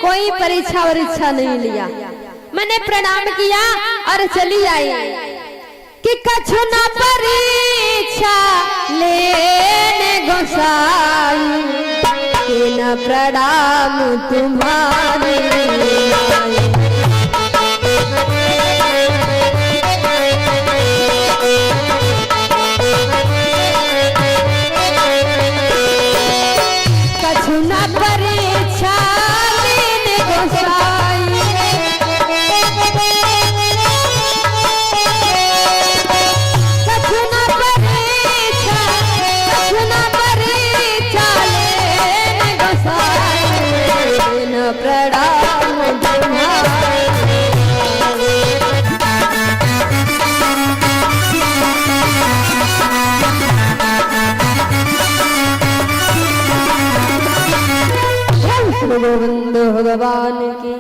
कोई परीक्षा वरीक्षा नहीं लिया। मैंने प्रणाम किया और चली आई कि कछु न परीक्षा लेने गोसाई कि न प्रणाम तुम्हारे कछु न परीक्षा लेने गोसाई कछु न परीक्षा लेने गोसाई न प्रणाम तुम्हारे गोविंद भगवान की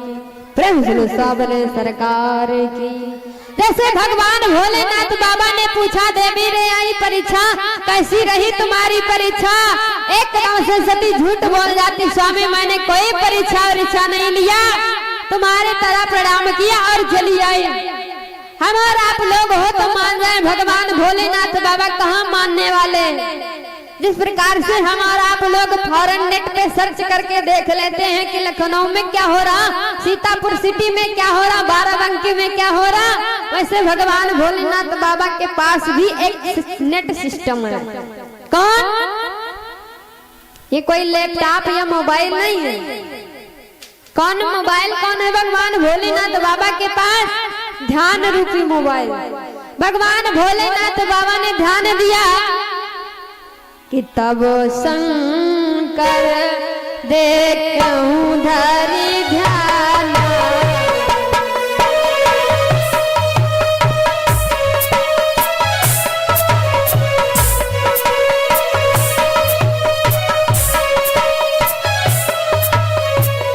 प्रेम सुनो साबरे सरकार की। जैसे भगवान भोलेनाथ बाबा ने पूछा देवी रे आई परीक्षा कैसी रही तुम्हारी परीक्षा? एकदम से सती झूठ बोल जाती स्वामी मैंने कोई परीक्षा वरीक्षा नहीं लिया, तुम्हारे तरह प्रणाम किया और चली आई। हम और आप लोग हो तो मान जाए भगवान भोलेनाथ बाबा कहाँ मानने वाले। जिस प्रकार से हम और आप लोग फॉरेन नेट पे सर्च करके देख लेते हैं कि लखनऊ में क्या हो रहा, सीतापुर सिटी में क्या हो रहा, बाराबंकी में क्या हो रहा, वैसे भगवान भोलेनाथ बाबा के पास भी एक नेट सिस्टम है। कौन? ये कोई लैपटॉप या मोबाइल नहीं है। कौन मोबाइल कौन है? भगवान भोलेनाथ बाबा के पास ध्यान रूपी मोबाइल। भगवान भोलेनाथ बाबा ने ध्यान दिया कि तब शंकर देखूं धरि ध्यान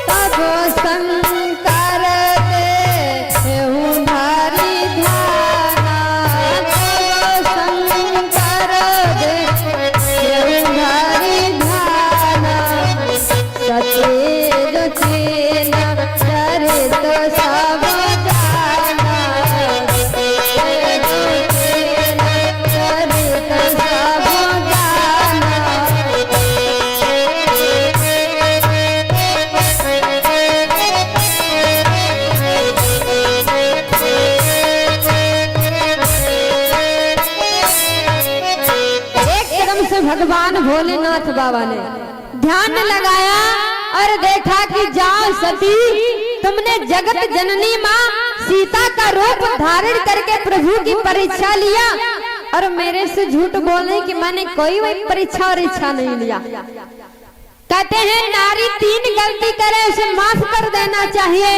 तब शंकर देखूं धरि ध्यान तब शंकर सचेत चेन चरित सब जाना चरित सब जाना। एकदम से भगवान भोलेनाथ बाबा ने ध्यान लगाया और देखा कि जाओ सती तुमने जगत जननी माँ सीता का रूप धारण करके प्रभु की परीक्षा लिया और मेरे से झूठ बोले कि मैंने कोई वही परीक्षा और इच्छा नहीं लिया। कहते हैं नारी 3 गलती करे उसे माफ कर देना चाहिए।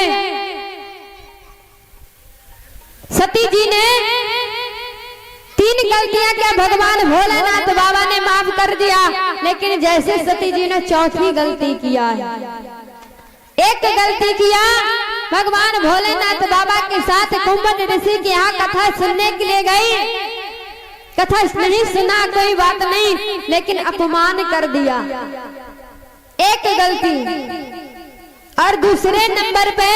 सती जी ने 3 गलतियां क्या भगवान भोलेनाथ बाबा ने माफ कर दिया, लेकिन जैसे सती जी ने 4थी गलती किया है। एक गलती किया भगवान भोलेनाथ बाबा के साथ कुंभट ऋषि के यहाँ कथा सुनने के लिए गई। कथा नहीं सुना कोई बात नहीं, लेकिन अपमान कर दिया, एक गलती। और दूसरे नंबर पे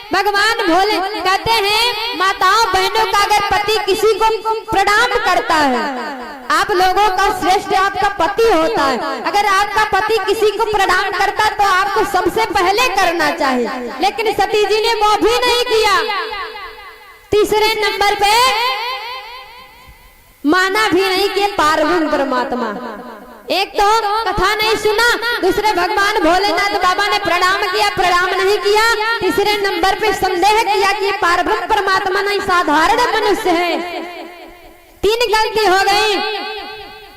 भगवान भोले कहते हैं माताओं बहनों का अगर पति किसी को प्रणाम करता है, आप लोगों का श्रेष्ठ आपका पति होता है, अगर आपका पति किसी को प्रणाम करता तो आपको सबसे पहले करना चाहिए, लेकिन सती जी ने वो भी नहीं किया। तीसरे नंबर पे माना भी नहीं कि पार्वती परमात्मा। एक तो कथा नहीं सुना, दूसरे भगवान भोलेनाथ बाबा ने प्रणाम किया, प्रणाम नहीं किया, तीसरे नंबर पे संदेह किया कि पार्वती परमात्मा नहीं साधारण मनुष्य है। 3 गलती हो गई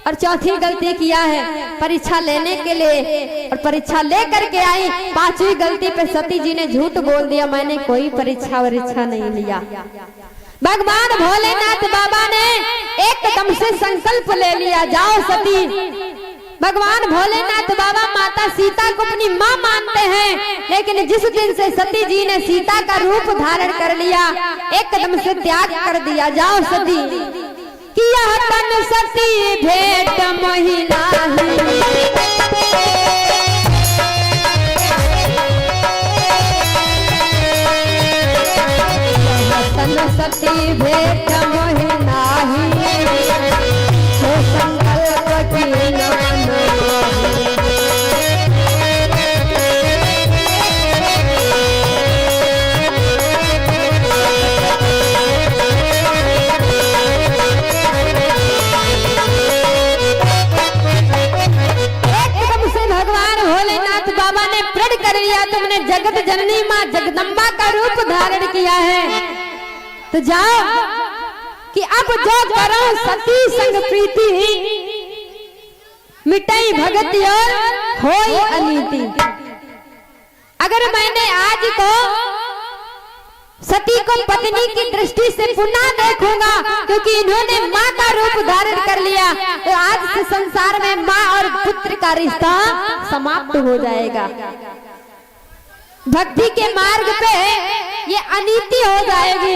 और 4थी गलती किया है परीक्षा लेने के लिए, और परीक्षा ले करके आई। 5वीं गलती पे सती जी ने झूठ बोल दिया, मैंने कोई परीक्षा वरीक्षा नहीं लिया। भगवान भोलेनाथ बाबा ने एकदम से संकल्प ले लिया, जाओ सती। भगवान भोलेनाथ बाबा माता सीता को अपनी माँ मानते हैं, लेकिन जिस दिन से सती जी ने सीता का रूप धारण कर लिया, एकदम से त्याग कर दिया, जाओ सती। किया तन सती भेंट महिला भेंट मोहि नाही, तो संकल्प की न मनवाही। तुमने जगत जननी माँ जगदम्बा का रूप धारण किया है, तो जाओ कि अब जो करो सती संग प्रीति, मिटाई भगति और होई अनीति। अगर मैंने आज को सती को पत्नी की दृष्टि से पुनः देखूंगा, क्योंकि इन्होंने माँ का रूप धारण कर लिया, तो आज से संसार में माँ और पुत्र का रिश्ता समाप्त हो जाएगा। भक्ति के मार्ग पे ये अनीति हो जाएगी।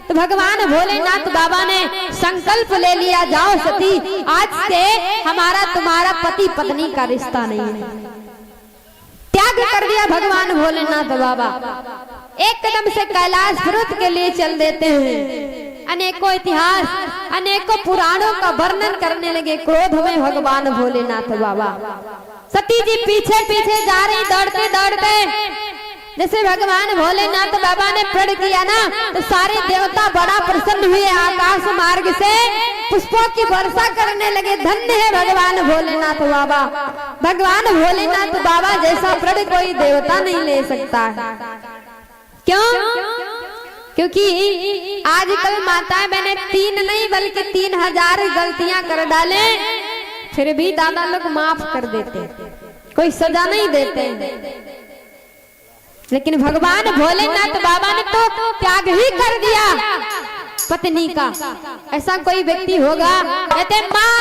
तो भगवान भोलेनाथ बाबा ने संकल्प ले लिया, जाओ सती, आज से हमारा तुम्हारा पति पत्नी का रिश्ता नहीं है। त्याग कर दिया भगवान भोलेनाथ बाबा, एक कदम से कैलाश पर्वत के लिए चल देते हैं। अनेकों इतिहास, अनेकों पुराणों का वर्णन करने लगे क्रोध में भगवान भोलेनाथ बाबा। सती जी पीछे पीछे जा रही, दौड़ते दौड़ते। जैसे भगवान भोलेनाथ बाबा ने प्रण किया ना, तो सारे देवता बड़ा प्रसन्न हुए, आकाश मार्ग से पुष्पों की वर्षा करने लगे। धन्य है भगवान भोलेनाथ बाबा। भगवान भोलेनाथ बाबा जैसा प्रण कोई देवता नहीं ले सकता है। क्यों? क्योंकि आजकल माताएं बहनें 3 नहीं बल्कि 3000 गलतियां कर डाले, फिर भी दादा लोग माफ कर देते, कोई सजा नहीं देते। लेकिन भगवान भोलेनाथ बाबा ने तो त्याग ही कर दिया पत्नी का। ऐसा कोई व्यक्ति होगा, कहते माँ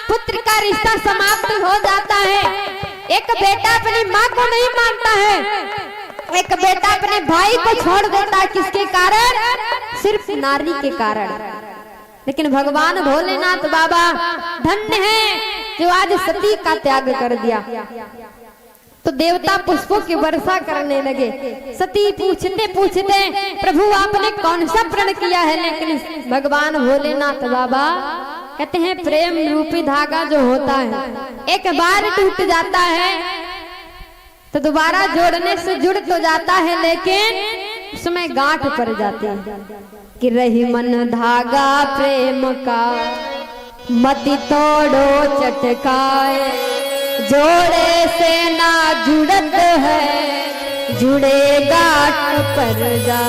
पुत्र का रिश्ता समाप्त हो जाता है। एक बेटा अपनी माँ को नहीं मानता है, एक बेटा अपने भाई को छोड़ देता है, किसके कारण? सिर्फ नारी के कारण। लेकिन भगवान भोलेनाथ बाबा धन्य है जो आज सती का त्याग कर दिया। तो देवता पुष्पों की वर्षा करने लगे। सती पूछते पूछते प्रभु आपने कौन सा प्रण किया है? लेकिन भगवान भोलेनाथ बाबा कहते हैं प्रेम रूपी धागा जो होता है एक बार टूट जाता है तो दोबारा जोड़ने से जुड़ तो जाता है, लेकिन उसमें गांठ पड़ जाती है कि रही मन धागा प्रेम का, मति तोड़ो चटकाए, जोड़े से ना जुड़त है, जुड़े गांठ पर जा।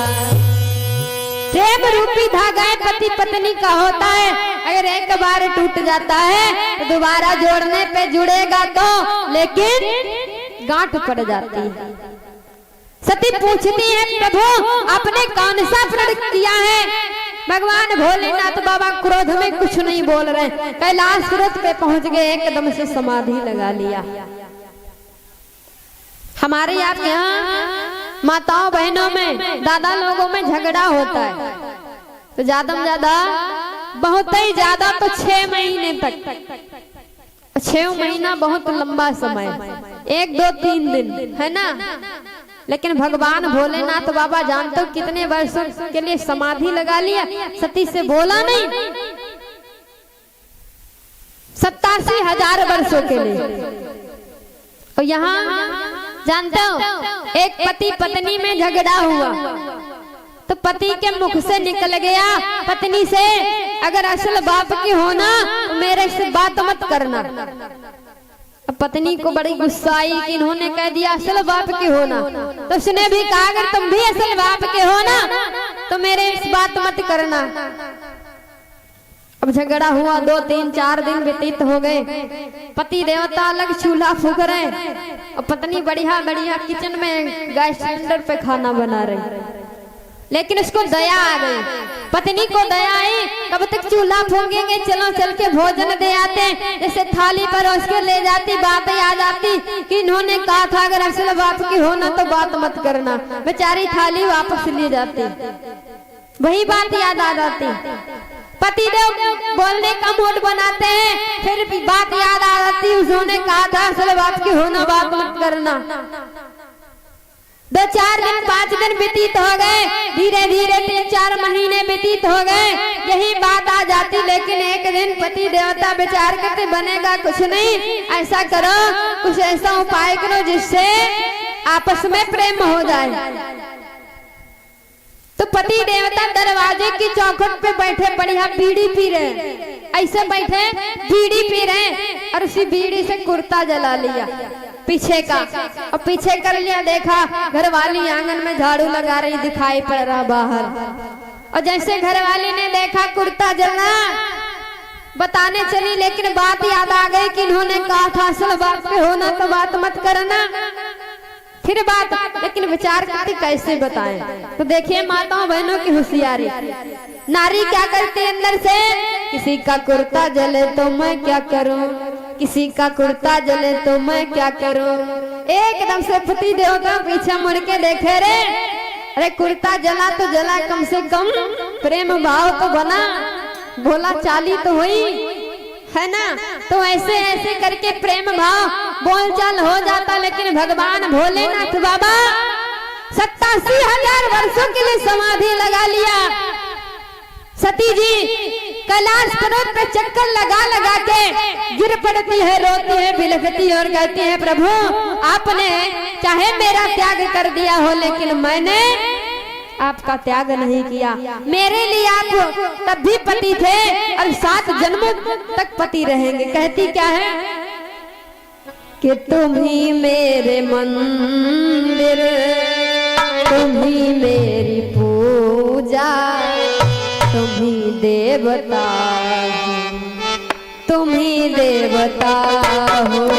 प्रेम रूपी धागा पति पत्नी का होता है, अगर एक बार टूट जाता है तो दोबारा जोड़ने पे जुड़ेगा तो, लेकिन गांठ पड़ जाती है। सती पूछती है प्रभु आपने कौन सा प्रण किया है? भगवान भोलेनाथ बाबा क्रोध में कुछ नहीं बोल रहे, कैलाश पर्वत पे पहुंच गए, एकदम से समाधि लगा लिया। हमारे यहाँ माताओं बहनों में दादा लोगों में झगड़ा होता है, तो ज्यादा में ज्यादा बहुत ही ज्यादा तो 6 महीने तक। 6 महीना बहुत लंबा समय, 1 2 3 दिन है ना। लेकिन भगवान भोलेनाथ बाबा जानते हो कितने वर्षों के लिए समाधि लगा लिया। सती से बोला नहीं, 87,000 वर्षों के लिए। और यहाँ जानते हो एक पति पत्नी में झगड़ा हुआ तो पति के मुख से निकल गया पत्नी से, अगर असल बाप की होना तो मेरे से बात मत करना। अब पत्नी को बड़ी गुस्सा आई कि इन्होंने कह दिया असल बाप के होना, तो उसने भी कहा अगर तुम भी असल बाप के हो ना तो मेरे इस बात मत करना। अब झगड़ा हुआ, 2 3 4 दिन व्यतीत हो गए। पति देवता अलग चूल्हा फूंक रहे और पत्नी बढ़िया बढ़िया किचन में गैस सिलेंडर पे खाना बना रही। लेकिन उसको दया आ गई, पत्नी को दया आई, कब तक चूल्हा फूंकेंगे, चलो चल के भोजन दे आते। जैसे थाली पर उसके ले जाती, बात याद आती कि इन्होंने कहा था अगर असल बाप की होना तो बात मत करना। बेचारी थाली वापस ले जाती, वही बात याद आ जाती। पति देव बोलने का मूड बनाते हैं, फिर भी बात याद आ जाती उन्होंने कहा था असल बाप की होना बात मत करना। 2 4 दिन 5 5 दिन व्यतीत हो गए, धीरे धीरे 3-4 महीने व्यतीत हो गए, यही बात आ जाती। लेकिन एक दिन पति देवता विचार करते बनेगा कुछ नहीं, ऐसा करो कुछ ऐसा उपाय करो जिससे आपस में प्रेम हो जाए। तो पति देवता दरवाजे की चौखट पे बैठे बढ़िया बीड़ी पी रहे, ऐसे बैठे बीड़ी पी रहे और उसी बीड़ी से कुर्ता जला लिया पीछे का, और पीछे कर लिया। देखा घरवाली आंगन में झाड़ू लगा रही, दिखाई पड़ रहा बाहर। और जैसे घरवाली ने देखा कुर्ता जलना, बताने चली, लेकिन बात याद आ गई कि इन्होंने कहा था असल बात पे होना तो बात मत करना। फिर बात, लेकिन विचार करती कैसे बताएं। तो देखिए माताओं बहनों की होशियारी, नारी क्या करती अंदर से, किसी का कुर्ता जले तो मैं क्या करूं, किसी का कुर्ता जले तो मैं क्या करूं। एकदम से पति देवता पीछे मुड़ के देखे, रे अरे कुर्ता जला तो जला, कम से कम प्रेम भाव तो बना, भोला चाली तो हुई है ना। तो ऐसे ऐसे करके प्रेम भाव बोलचाल हो जाता। लेकिन भगवान भोलेनाथ बाबा 87,000 वर्षों के लिए समाधि लगा लिया। सती जी कैलाश पर्वत पे चक्कर लगा लगा के गिर पड़ती है, रोती है, बिलखती और कहती है प्रभु आपने चाहे मेरा त्याग कर दिया हो, लेकिन मैंने आपका त्याग नहीं किया। मेरे लिए आप तब भी पति थे और 7 जन्मों तक पति रहेंगे। कहती क्या है कि तुम ही मेरे मंदिर, तुम ही मेरी पूजा, तुम ही देवता, तुम ही देवता हो।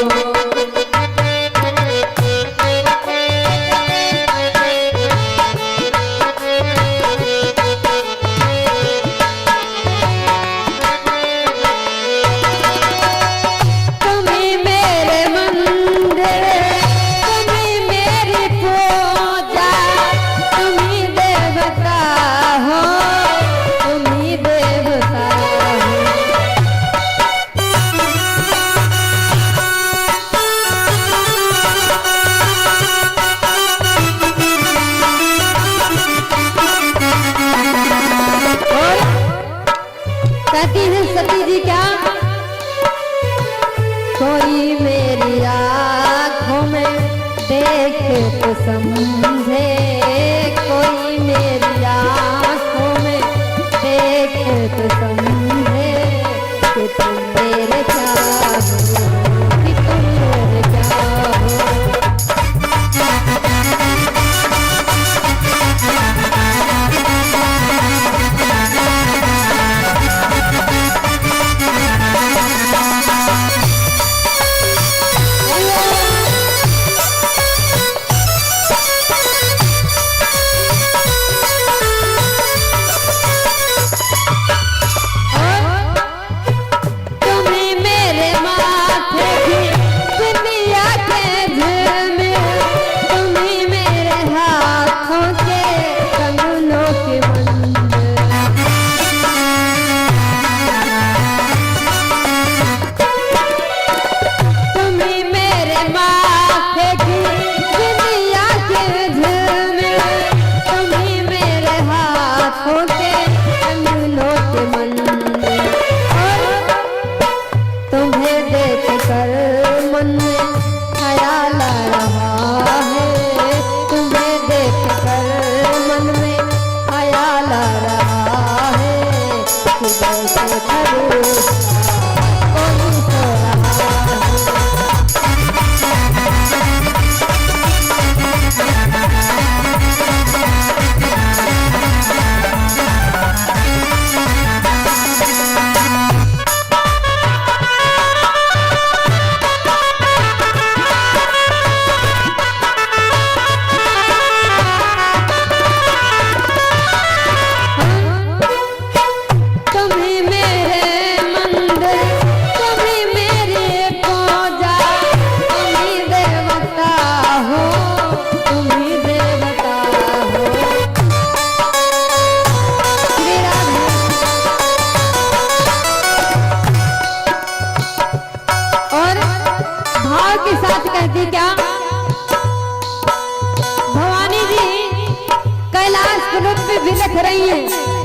रूप में बिलख रही है।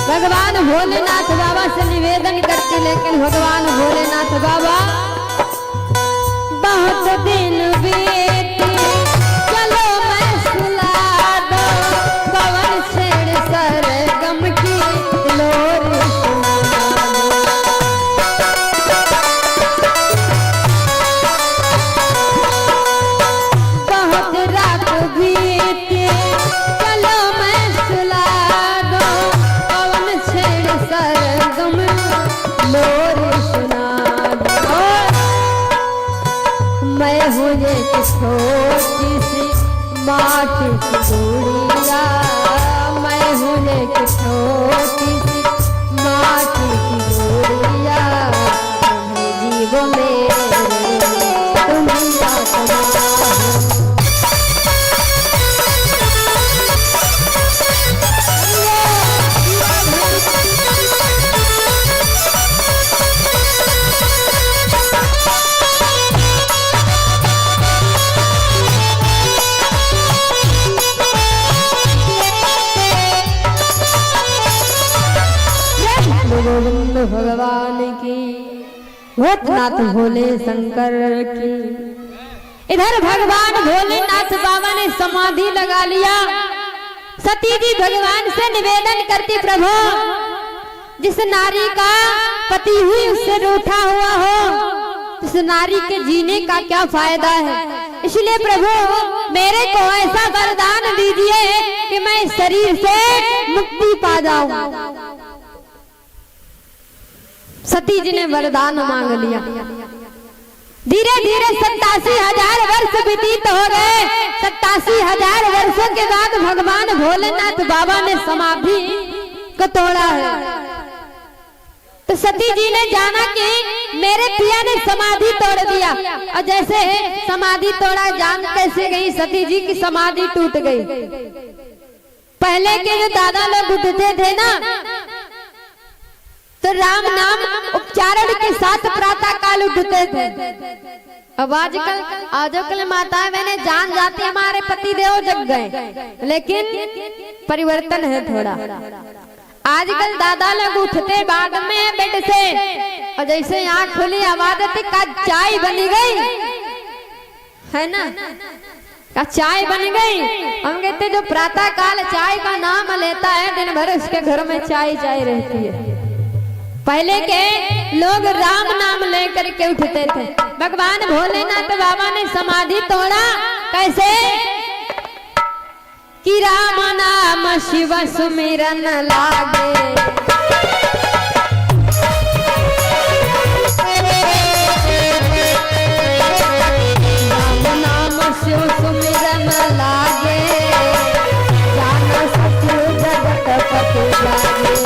भगवान भोलेनाथ बाबा से निवेदन करती, लेकिन भगवान भोलेनाथ बाबा बहुत दिन बीते चलो मैं सुला दो, पवन छेड़ सरगम की लोर सुना दो। बहुत रात बीते चलो मैं सुला दो, पवन छेड़ सरगम लोर सुना दो। मैं हूँ एक छोटी सी माटी की गुड़िया, मैं हूँ एक छोटी सी माटी की गुड़िया, तुम्हें जीवो मेरे तुम्हें आत्मा हो। गोविंद भगवान की, भूतनाथ भोले शंकर की। इधर भगवान भोलेनाथ बाबा ने समाधि लगा लिया। सती जी भगवान से निवेदन करती, प्रभु जिस नारी का पति हुई उससे रूठा हुआ हो, उस नारी के जीने का क्या फायदा है। इसलिए प्रभु मेरे को ऐसा वरदान दीजिए कि मैं इस शरीर से मुक्ति पा जाऊं। सती जी ने वरदान मांग लिया। धीरे धीरे 87,000 वर्ष व्यतीत हो गए। 87,000 वर्षों के बाद भगवान भोलेनाथ बाबा ने समाधि को तोड़ा है। तो सती जी ने जाना कि मेरे पिया ने समाधि तोड़ दिया, और जैसे समाधि तोड़ा जान कैसे गई सती जी की समाधि टूट गई। पहले के जो दादा लोग उठते थे ना, तो राम नाम उच्चारण के साथ प्रातः काल उठते थे। अब आजकल माताएं बहने जान जाती हमारे पति देव जग गए, लेकिन परिवर्तन है थोड़ा। आजकल दादा लोग उठते बाद में बेड से, और जैसे आँख खुली आवाज आती का चाय बनी गई है ना, का चाय बन गई। हम कहते जो प्रातः काल चाय का नाम लेता है दिन भर उसके घर में चाय चाय रहती है। पहले के लोग राम नाम लेकर के उठते थे। भगवान भोलेनाथ बाबा ने समाधि तोड़ा कैसे कि राम नाम शिव सुमिरन लागे, राम नाम शिव सुमिरन लागे, जान सत्य जगत पति जागे।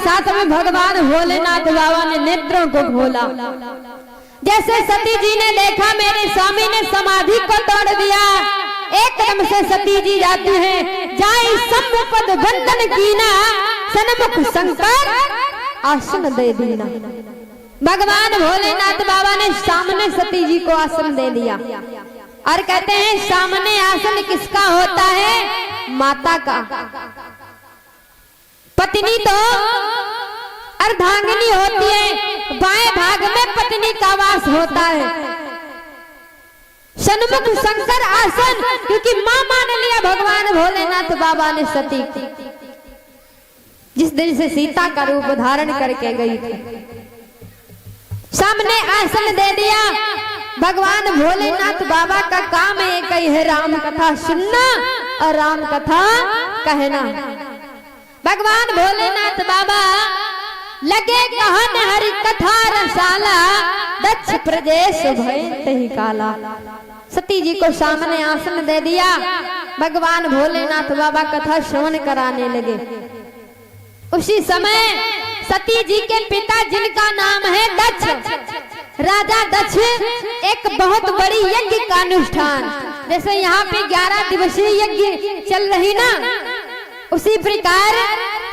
साथ में भगवान भोलेनाथ बाबा ने नेत्रों को खोला। जैसे सती जी ने देखा मेरे स्वामी ने समाधि को तोड़ दिया, एकदम से सती जी जाती है, जाई सम्मुपद बंधन कीना, सन्मुख शंकर आसन दे दीना। भगवान भोलेनाथ बाबा ने सामने सती जी को आसन दे दिया, और कहते हैं सामने आसन किसका होता है? माता का। पत्नी तो अर्धांगिनी होती है, बाएं भाग में पत्नी का वास होता है। सन्मुख शंकर आसन, क्योंकि मां मान लिया भगवान भोलेनाथ बाबा ने सती को, जिस दिन से सीता का रूप धारण करके गई थी। सामने आसन दे दिया। भगवान भोलेनाथ बाबा का काम एक ही है, राम कथा सुनना और राम कथा कहना। भगवान भोलेनाथ बाबा लगे कहन हरि कथा रसाला, दक्ष प्रदेश भय तही काला। सती जी को सामने आसन दे दिया, भगवान भोलेनाथ बाबा कथा श्रवण कराने लगे। उसी समय सती जी के पिता जिनका नाम है दक्ष, राजा दक्ष, एक बहुत बड़ी यज्ञ का अनुष्ठान, जैसे यहाँ पे 11 दिवसीय यज्ञ चल रही ना, उसी प्रकार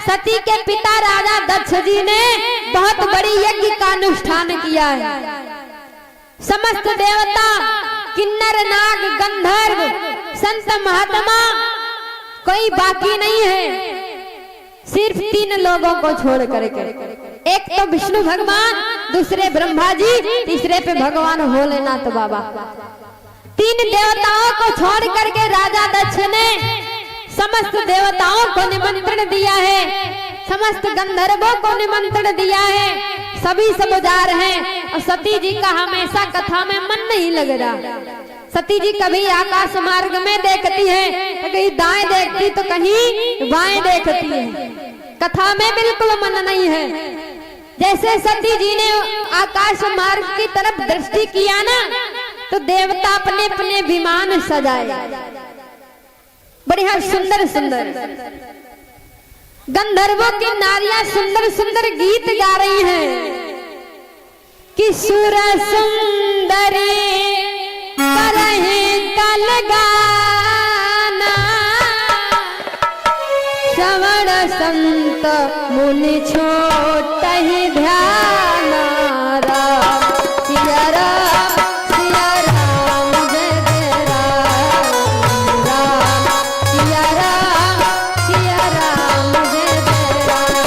सती के पिता राजा दक्ष जी ने बहुत बड़ी यज्ञ का अनुष्ठान किया है। समस्त देवता, किन्नर, नाग, गंधर्व, संत महात्मा कोई बाकी नहीं है, सिर्फ 3 लोगों को छोड़ करके। एक तो विष्णु भगवान, दूसरे ब्रह्मा जी, तीसरे पे भगवान भोलेनाथ बाबा। 3 देवताओं को छोड़ करके राजा दक्ष ने समस्त देवताओं को निमंत्रण दिया है, समस्त गंधर्वों को निमंत्रण दिया है, सभी सब जा रहे हैं। और सती जी का हमेशा कथा में मन नहीं लग रहा। सती जी कभी आकाश मार्ग में देखती है, तो कहीं दाएं देखती तो कहीं बाएं देखती है, कथा में बिल्कुल मन नहीं है। जैसे सती जी ने आकाश मार्ग की तरफ दृष्टि किया ना, तो देवता अपने अपने विमान सजाए, बढ़िया सुंदर सुंदर। गंधर्वों की नारियां सुंदर सुंदर गीत गा रही हैं कि सुर सुंदरी करहे कल गाना, श्रवण संत मुनि छोट ही ध्यान। राम सिया राम, सिया राम जय जय राम, राम सिया राम, सिया राम जय जय राम।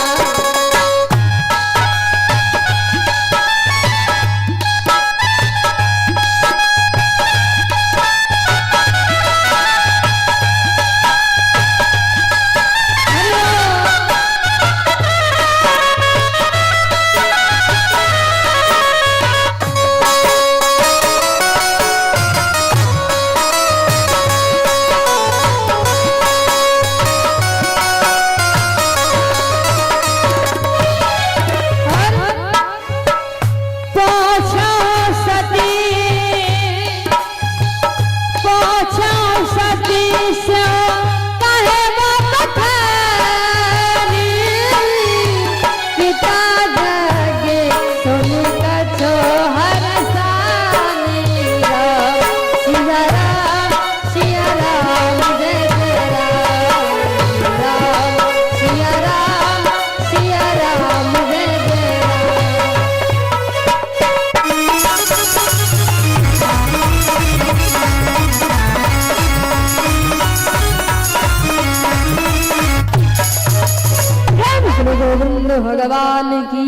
गोविंद भगवान की,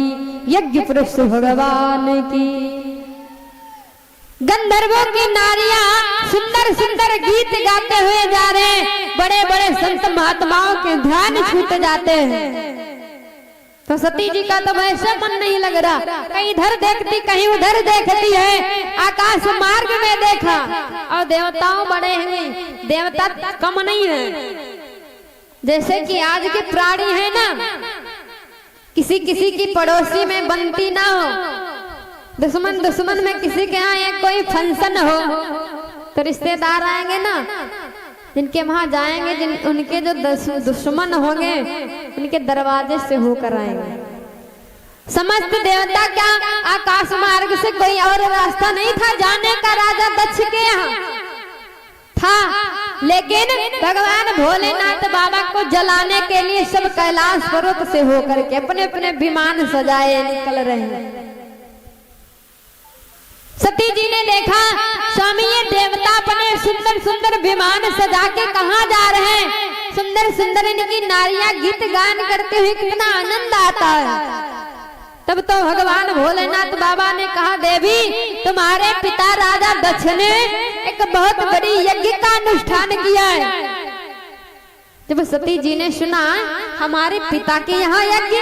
यज्ञ पुरुष भगवान की। गंधर्वों की नारियां सुंदर सुंदर गीत गाते हुए जा रहे हैं, बड़े बड़े संत महात्माओं के ध्यान छूट जाते हैं। तो सती जी का तो वैसे मन नहीं लग रहा, कहीं इधर देखती कहीं उधर देखती है। आकाश मार्ग में देखा, और देवताओं बड़े हुए, देवता कम नहीं है। जैसे कि आज के प्राणी है ना, किसी किसी की पड़ोसी में बनती ना हो, दुश्मन दुश्मन में किसी के यहाँ एक कोई फंक्शन हो, तो रिश्तेदार आएंगे ना, जिनके वहां जाएंगे, उनके जो दुश्मन होंगे उनके दरवाजे से होकर आएंगे। समस्त देवता क्या आकाश मार्ग से कोई और रास्ता नहीं था जाने का राजा दक्ष के यहाँ था, लेकिन भगवान भोलेनाथ बाबा को जलाने के लिए सब कैलाश पर्वत से होकर के अपने अपने विमान सजाए निकल रहे हैं। सती जी ने देखा स्वामी ये देवता अपने सुंदर सुंदर विमान सजा के कहाँ जा रहे हैं, सुंदर सुंदर इनकी नारियां गीत गान करते हुए कितना आनंद आता है। तब तो भगवान भोलेनाथ बाबा ने कहा, देवी तुम्हारे पिता राजा दक्ष ने एक बहुत बड़ी यज्ञ का अनुष्ठान किया है। जब सती जी ने सुना हमारे पिता के यहाँ यज्ञ,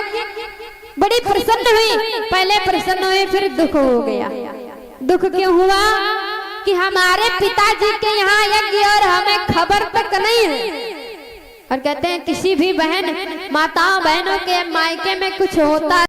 बड़ी प्रसन्न हुई। पहले प्रसन्न हुई, फिर दुख हो गया। दुख क्यों हुआ कि हमारे पिताजी के यहाँ यज्ञ और हमें खबर तक नहीं है। और कहते हैं किसी भी बहन माताओं बहनों के मायके में कुछ होता